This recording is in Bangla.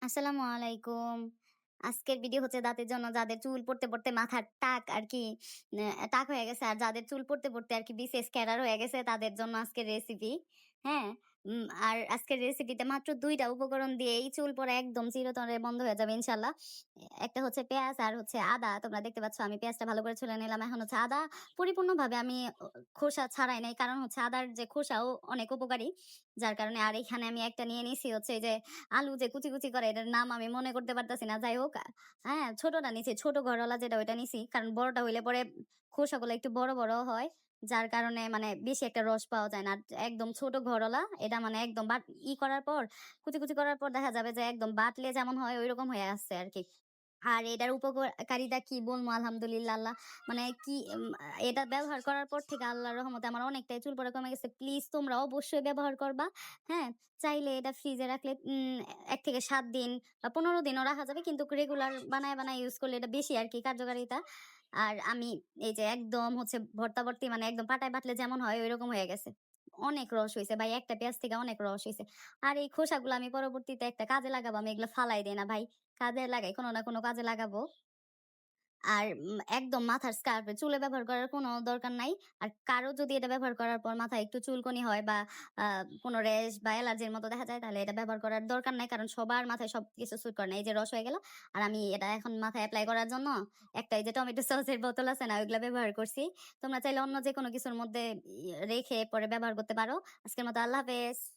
আসসালামু আলাইকুম। আজকের ভিডিও হচ্ছে দাঁতের জন্য, যাদের চুল পড়তে, পড়তে মাথার টাক আরকি টাক হয়ে গেছে। আর যাদের চুল পড়তে, পড়তে আরকি বিশেষ ক্যারার হয়ে গেছে তাদের জন্য আজকের রেসিপি। হ্যাঁ? আর আজকের রেসিপিতে মাত্র ২ টা উপকরণ দিয়েই চুল পড়া একদম চিরতরে বন্ধ হয়ে যাবে ইনশাআল্লাহ। একটা হচ্ছে পেঁয়াজ আর হচ্ছে আদা। তোমরা দেখতে পাচ্ছ আমি পেঁয়াজটা ভালো করে ছুলে নিলাম। এখন হচ্ছে আদা পরিপূর্ণভাবে আমি খোসা ছাড়াই নাই। কারণ হচ্ছে আদার যে খোসাও অনেক উপকারী। যার কারণে আর এখানে আমি একটা নিয়ে নিছি হচ্ছে এই যে আলু যে কুচি, কুচি করে, এটার নাম আমি মনে করতে পারতেছি না। যাই হোক, হ্যাঁ, ছোটটা নিছি। ছোট ঘরওয়ালা যেটা ওইটা নিছি। কারণ বড়টা হইলে পরে খোসাগুলো একটু বড়, বড় হয়। যার কারণে মানে বেশি একটা রস পাওয়া যায় না। আর একদম ছোট ঘরওয়ালা এটা মানে একদম করার পর কুচি, কুচি করার পর দেখা যাবে যে একদম বাটলে যেমন হয় ঐরকম হয়ে আসছে আরকি। আর এটার উপকারিতা কি বলবো, আলহামদুলিল্লাহ। আল্লাহ মানে কি এটা ব্যবহার করার পর থেকে আল্লাহর রহমতে আমার অনেকটাই চুল পড়া কমে গেছে। প্লিজ তোমরা অবশ্যই ব্যবহার করবা। হ্যাঁ? চাইলে এটা ফ্রিজে রাখলে ১ থেকে ৭ দিন বা ১৫ দিনও রাখা যাবে। কিন্তু রেগুলার বানায়, বানায় ইউজ করলে এটা বেশি আরকি কার্যকারিতা। আর আমি এই যে একদম হচ্ছে ভর্তা-ভর্তি মানে একদম পাটায় বাটলে যেমন হয় ঐরকম হয়ে গেছে। অনেক রস হইছে ভাই, একটা পেঁয়াজ থেকে অনেক রস হইছে। আর এই খোসাগুলো আমি পরবর্তীতে একটা কাজে লাগাবো। আমি এগুলো ফালাই দেই না ভাই। কাজে লাগাই, কোনো না কোনো কাজে লাগাবো। আর একদম মাথার স্কার্ফে চুলে ব্যবহার করার কোনো দরকার নাই। আর কারো যদি এটা ব্যবহার করার পর মাথায় একটু চুলকানি হয় বা আ কোনো র‍্যাশ বা অ্যালার্জির মতো দেখা যায়, তাহলে এটা ব্যবহার করার দরকার নাই। কারণ সবার মাথায় সবকিছু স্যুট করে না। এই যে রস হয়ে গেল। আর আমি এটা এখন মাথায় এপ্লাই করার জন্য একটা এই যে টমেটো সসের বোতল আছে না, ওইগুলা ব্যবহার করছি। তোমরা চাইলে অন্য যেকোনো কিছুর মধ্যে রেখে পরে ব্যবহার করতে পারো। আজকের মতো আল্লাহ হাফেজ।